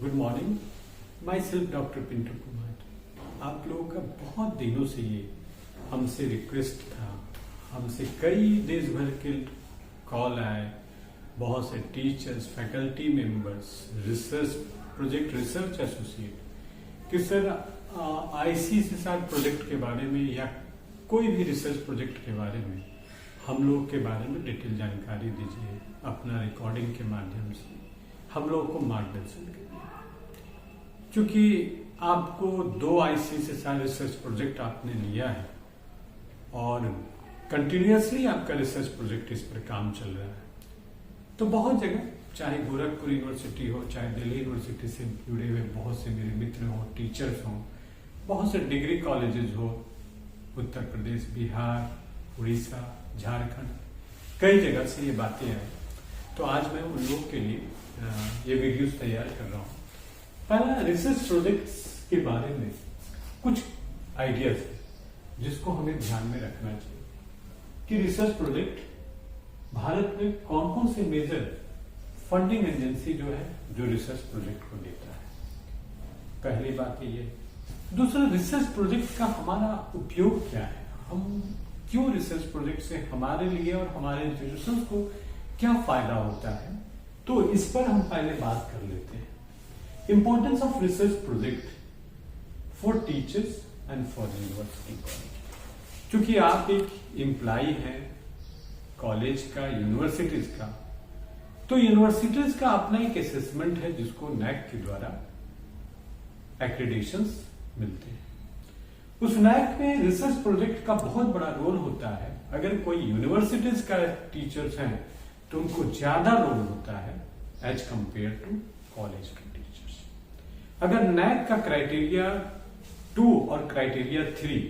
Good morning, my self doctor Pintu Kumar. आप लोगों का बहुत दिनों से ये हमसे रिक्वेस्ट था, हमसे कई देश भर के कॉल आए, बहुत से teachers, faculty members, research project research associate कि सर ICSR प्रोजेक्ट के बारे में या कोई भी रिसर्च प्रोजेक्ट के बारे में हम लोग के बारे में डिटेल जानकारी दीजिए, अपना रिकॉर्डिंग के माध्यम से हम लोग को मार्गदर्शन करिए। क्योंकि आपको 2 ICSR रिसर्च प्रोजेक्ट आपने लिया है और कंटिन्यूअसली आपका रिसर्च प्रोजेक्ट इस पर काम चल रहा है, तो बहुत जगह, चाहे गोरखपुर यूनिवर्सिटी हो, चाहे दिल्ली यूनिवर्सिटी से जुड़े हुए बहुत से मेरे मित्र हो, टीचर्स हो, बहुत से डिग्री कॉलेजेस हो, उत्तर प्रदेश, बिहार, उड़ीसा, झारखंड, कई जगह से ये बातें आई। तो आज मैं उन लोग के लिए ये वीडियोस तैयार कर रहा हूँ। पहला, रिसर्च प्रोजेक्ट्स के बारे में कुछ आइडियाज है जिसको हमें ध्यान में रखना चाहिए कि रिसर्च प्रोजेक्ट भारत में कौन कौन से मेजर फंडिंग एजेंसी जो है जो रिसर्च प्रोजेक्ट को देता है। पहली बात ये। दूसरा, रिसर्च प्रोजेक्ट का हमारा उपयोग क्या है, हम क्यों रिसर्च प्रोजेक्ट से हमारे लिए और हमारे इंस्टीट्यूशन को क्या फायदा होता है, तो इस पर हम पहले बात कर लेते हैं। Importance of research project for teachers and for university college. क्योंकि आप एक एम्प्लॉय हैं कॉलेज का, यूनिवर्सिटीज का, तो यूनिवर्सिटीज का अपना एक असेसमेंट है जिसको NAAC के द्वारा एक्रेडिटेशंस मिलते हैं। उस NAAC में रिसर्च प्रोजेक्ट का बहुत बड़ा रोल होता है। अगर कोई यूनिवर्सिटीज का टीचर्स हैं तो उनको ज्यादा रोल होता है एज कंपेयर टू कॉलेज के टीचर्स। अगर NAAC का क्राइटेरिया 2 और क्राइटेरिया 3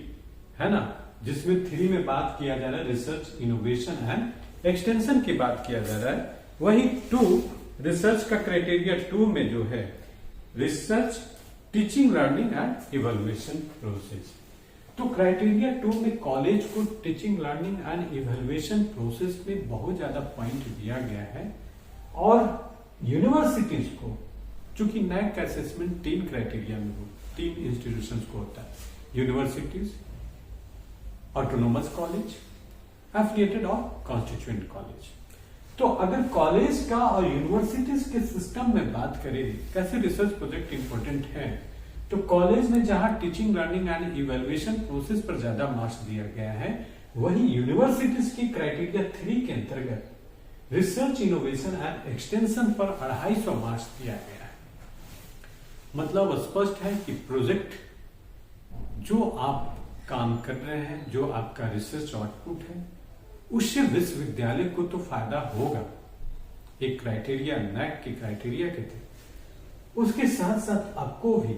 है ना, जिसमें 3 में बात किया जा रहा है रिसर्च, इनोवेशन एंड एक्सटेंशन की बात किया जा रहा है, वही 2 रिसर्च का क्राइटेरिया 2 में जो है research, teaching, learning and evaluation process. तो क्राइटेरिया 2 में कॉलेज को teaching, learning and evaluation process में बहुत ज्यादा पॉइंट दिया गया है, और यूनिवर्सिटीज को, चूंकि NAAC का असेसमेंट 3 क्राइटेरिया में हो, 3 इंस्टीट्यूशंस को होता है, यूनिवर्सिटीज, ऑटोनोमस कॉलेज, एफिलिएटेड और कॉन्स्टिट्यूएंट कॉलेज। तो अगर कॉलेज का और यूनिवर्सिटीज के सिस्टम में बात करें कैसे रिसर्च प्रोजेक्ट इंपॉर्टेंट है, तो कॉलेज में जहां teaching, learning and evaluation process पर ज्यादा मार्क्स दिया गया है, वही यूनिवर्सिटीज की क्राइटेरिया 3 के अंतर्गत रिसर्च, इनोवेशन एंड एक्सटेंशन पर 250 मार्क्स दिया गया है। मतलब स्पष्ट है कि प्रोजेक्ट जो आप काम कर रहे हैं, जो आपका रिसर्च आउटपुट है, उससे विश्वविद्यालय को तो फायदा होगा। एक क्राइटेरिया NAAC के क्राइटेरिया के थे, उसके साथ साथ आपको भी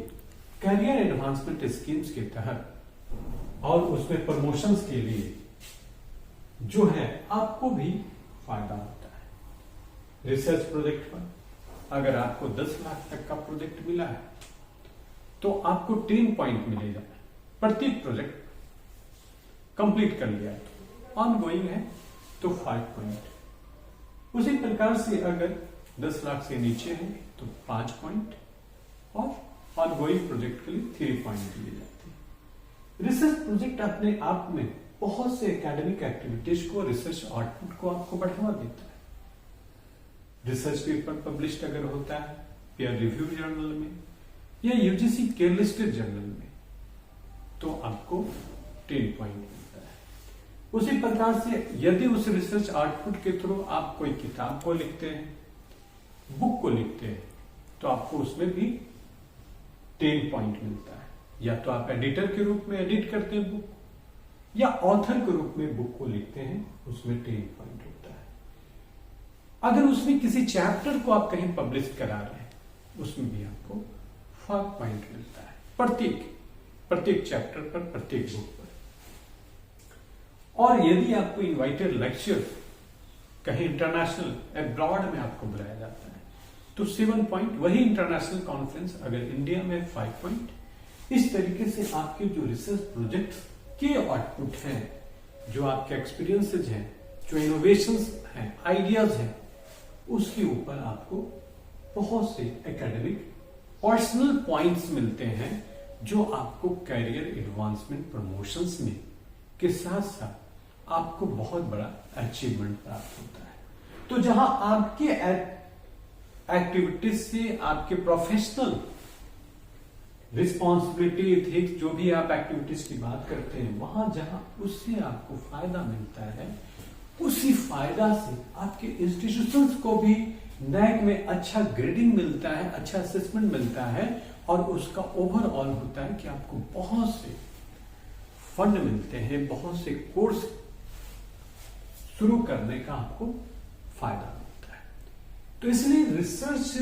करियर एडवांसमेंट स्कीम्स के तहत और उसमें प्रमोशंस के लिए जो है आपको भी फायदा होता है। रिसर्च प्रोजेक्ट पर अगर आपको 10 लाख तक का प्रोजेक्ट मिला है तो आपको 10 पॉइंट मिलेगा। प्रत्येक प्रोजेक्ट कंप्लीट कर लिया है, ऑनगोइंग है तो 5 पॉइंट। उसी प्रकार से अगर 10 लाख से नीचे है तो 5 पॉइंट, और ऑनगोइंग प्रोजेक्ट के लिए 3 पॉइंट दिए जाते हैं। रिसर्च प्रोजेक्ट अपने आप में बहुत से एकेडमिक एक्टिविटीज को, रिसर्च आउटपुट को आपको बढ़ावा देता है। रिसर्च पेपर पब्लिश अगर होता है पीयर रिव्यू जर्नल में या UGC केयर लिस्टेड जर्नल में, तो आपको 10 पॉइंट मिलता है। उसी प्रकार से यदि उस रिसर्च आउटपुट के थ्रू आप कोई किताब को लिखते हैं, बुक को लिखते हैं, तो आपको उसमें भी 10 पॉइंट मिलता है। या तो आप एडिटर के रूप में एडिट करते हैं बुक, या ऑथर के रूप में बुक को लिखते हैं, उसमें 10 पॉइंट होता है। अगर उसमें किसी चैप्टर को आप कहीं पब्लिश करा रहे हैं, उसमें भी आपको 5 पॉइंट मिलता है, प्रत्येक चैप्टर पर, प्रत्येक बुक पर। और यदि आपको इनवाइटेड लेक्चर कहीं इंटरनेशनल, अब्रॉड में आपको बुलाया जाता है, तो 7 पॉइंट। वही इंटरनेशनल कॉन्फ्रेंस अगर इंडिया में 5 पॉइंट। इस तरीके से आपके जो रिसर्च प्रोजेक्ट के आउटपुट हैं, जो आपके एक्सपीरियंसेस हैं, जो इनोवेशंस हैं, आइडियाज हैं, उसके ऊपर आपको बहुत से एकेडमिक पर्सनल पॉइंट्स मिलते हैं जो आपको कैरियर एडवांसमेंट प्रमोशंस में के साथ साथ आपको बहुत बड़ा अचीवमेंट प्राप्त होता है। तो जहां आपके एक्टिविटीज से आपके प्रोफेशनल रिस्पॉन्सिबिलिटी एथिक्स जो भी आप एक्टिविटीज की बात करते हैं, वहां जहां उससे आपको फायदा मिलता है, उसी फायदा से आपके इंस्टीट्यूशंस को भी नैक में अच्छा ग्रेडिंग मिलता है, अच्छा असेसमेंट मिलता है, और उसका ओवरऑल होता है कि आपको बहुत से फंड मिलते हैं, बहुत से कोर्स शुरू करने का आपको फायदा मिलता है। तो इसलिए रिसर्च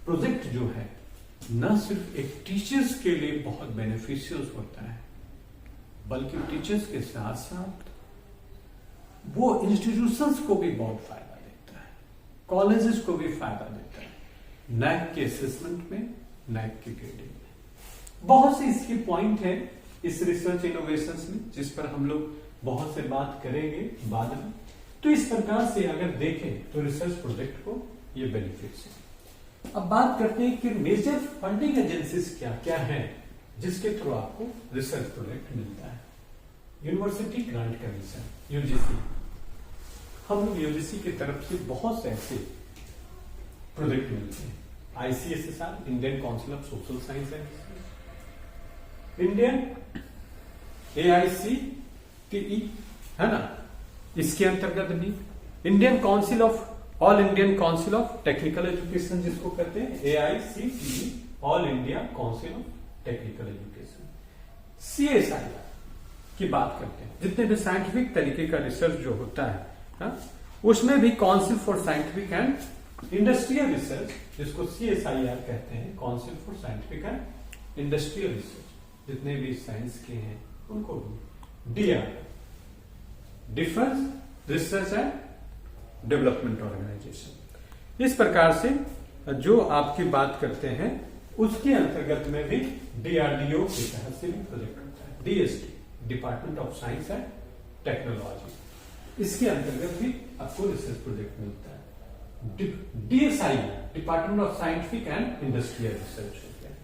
प्रोजेक्ट जो है न सिर्फ एक टीचर्स के लिए बहुत बेनिफिशियल होता है, बल्कि टीचर्स के साथ साथ वो इंस्टीट्यूशंस को भी बहुत फायदा देता है, कॉलेजेस को भी फायदा देता है, नैक के असेसमेंट में, नैक के ग्रेडिंग में। बहुत से इसके पॉइंट हैं इस रिसर्च इनोवेशंस में, जिस पर हम लोग बहुत से बात करेंगे बाद में। तो इस प्रकार से अगर देखें तो रिसर्च प्रोजेक्ट को ये बेनिफिट्स है। अब बात करते हैं कि मेजर फंडिंग एजेंसीज क्या क्या है जिसके थ्रू आपको रिसर्च प्रोजेक्ट मिलता है। यूनिवर्सिटी ग्रांट कमीशन, यूजीसी, हम लोग यूजीसी की तरफ से बहुत से ऐसे प्रोजेक्ट मिलते हैं। ICSSR, Indian council of social science and Indian AICTE है ना, इसके अंतर्गत भी Indian council of all Indian council of technical education जिसको कहते हैं AICTE, all India council of technical education. CSIR की बात करते हैं, जितने भी साइंटिफिक तरीके का रिसर्च जो होता है हा? उसमें भी council for scientific and industrial research, जिसको CSIR कहते हैं, council for scientific and industrial research, जितने भी साइंस के हैं उनको भी DRDO, defence research and development organisation. इस प्रकार से जो आपकी बात करते हैं उसके अंतर्गत में भी DRDO के तहत से भी प्रोजेक्ट होता है। DST, department of science and technology, इसके अंतर्गत भी आपको रिसर्च प्रोजेक्ट मिलता है। DSI, department of scientific and industrial research होता है।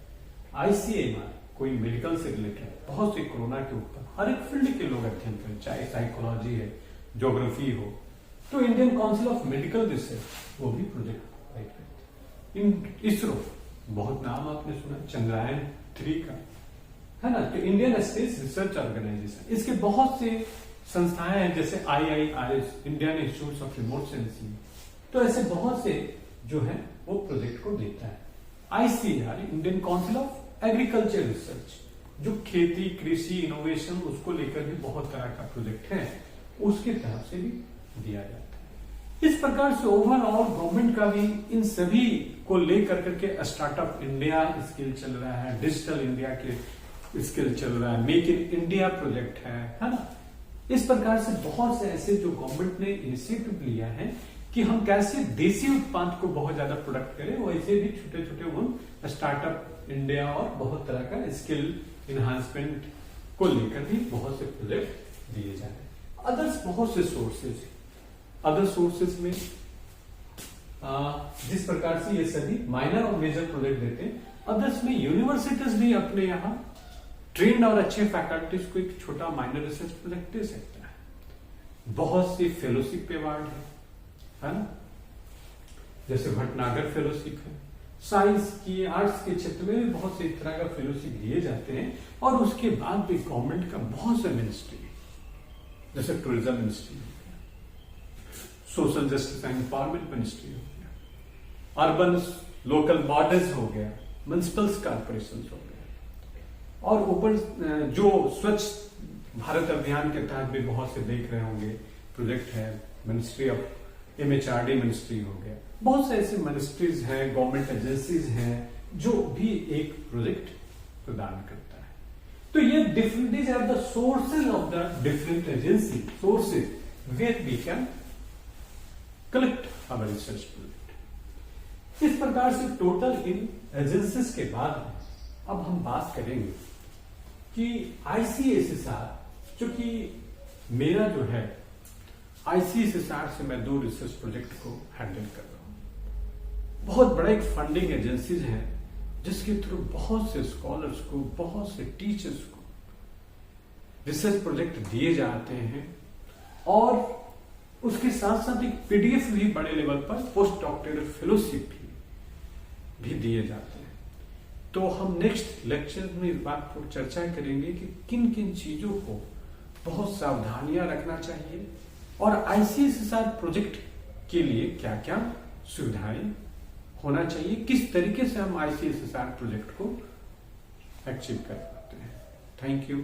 ICMR, कोई मेडिकल से रिलेटेड, बहुत से कोरोना के ऊपर हर एक फील्ड के लोग अध्ययन करें, चाहे साइकोलॉजी है, ज्योग्राफी हो, तो Indian council of medical research वो भी प्रोजेक्ट प्रोवाइड करते हैं। इसरो, बहुत नाम आपने सुना, चंद्रयान 3 का है ना, तो इंडियन स्पेस रिसर्च ऑर्गेनाइजेशन, इसके बहुत से संस्थाएं हैं, जैसे IIRS, Indian institute of remote sensing, तो ऐसे बहुत से जो है वो प्रोजेक्ट को देता है। ICAR, Indian council of agriculture research, जो खेती, कृषि, इनोवेशन, उसको लेकर भी बहुत तरह का प्रोजेक्ट है, उसके तरफ से भी दिया जाता है। इस प्रकार से ओवरऑल गवर्नमेंट का भी इन सभी को लेकर करके स्टार्टअप इंडिया स्किल चल रहा है, डिजिटल इंडिया के स्किल चल रहा है, मेक इन इंडिया प्रोजेक्ट है ना। इस प्रकार से बहुत से ऐसे जो गवर्नमेंट ने इनिशिएटिव लिया है कि हम कैसे देसी उत्पाद को बहुत ज्यादा प्रोडक्ट करें, वैसे भी छोटे छोटे वो स्टार्टअप इंडिया और बहुत तरह का स्किल इन्हांसमेंट को लेकर भी बहुत से प्रोजेक्ट दिए जा रहे हैं। अदर्स बहुत से सोर्सेज, अदर सोर्सेज में जिस प्रकार से ये सभी माइनर और मेजर प्रोजेक्ट देते हैं, अदर्स में यूनिवर्सिटीज भी अपने यहाँ ट्रेंड और अच्छे फैकल्टीज को एक छोटा माइनर रिसर्च प्रोजेक्ट दे सकता है। बहुत सी फेलोशिप अवार्ड है ना, जैसे भटनागर फेलोशिप है, साइंस की, आर्ट्स के क्षेत्र में भी बहुत से इस तरह का फेलोशिप दिए जाते हैं। और उसके बाद भी गवर्नमेंट का बहुत से मिनिस्ट्री, जैसे टूरिज्म मिनिस्ट्री हो गया, social justice and empowerment ministry हो गया, अर्बन लोकल बॉडीज हो गया, म्युनिसिपल कॉर्पोरेशन हो गया, और ऊपर जो स्वच्छ भारत अभियान के तहत भी बहुत से देख रहे होंगे प्रोजेक्ट है, मिनिस्ट्री ऑफ MHRD मिनिस्ट्री हो गया, बहुत से ऐसे मिनिस्ट्रीज हैं, गवर्नमेंट एजेंसीज हैं जो भी एक प्रोजेक्ट प्रदान करता है। तो ये different, these are the sources of the different agency sources where we can collect our research project। इस प्रकार से टोटल इन एजेंसीज के बाद अब हम बात करेंगे कि ICSSR, चूंकि मेरा जो है ICSSR से मैं 2 रिसर्च प्रोजेक्ट को हैंडल कर रहा हूं। बहुत बड़ा एक फंडिंग एजेंसीज है जिसके थ्रू बहुत से स्कॉलर्स को, बहुत से टीचर्स को रिसर्च प्रोजेक्ट दिए जाते हैं और उसके साथ साथ एक पीडीएफ भी बड़े लेवल पर पोस्ट डॉक्टरल फेलोशिप भी दिए जाते हैं। तो हम नेक्स्ट लेक्चर में इस बात पर चर्चा करेंगे कि किन किन चीजों को बहुत सावधानियां रखना चाहिए और आईसीएसआर प्रोजेक्ट के लिए क्या क्या सुविधाएं होना चाहिए, किस तरीके से हम आईसीएसआर प्रोजेक्ट को अचीव कर पाते हैं। Thank you.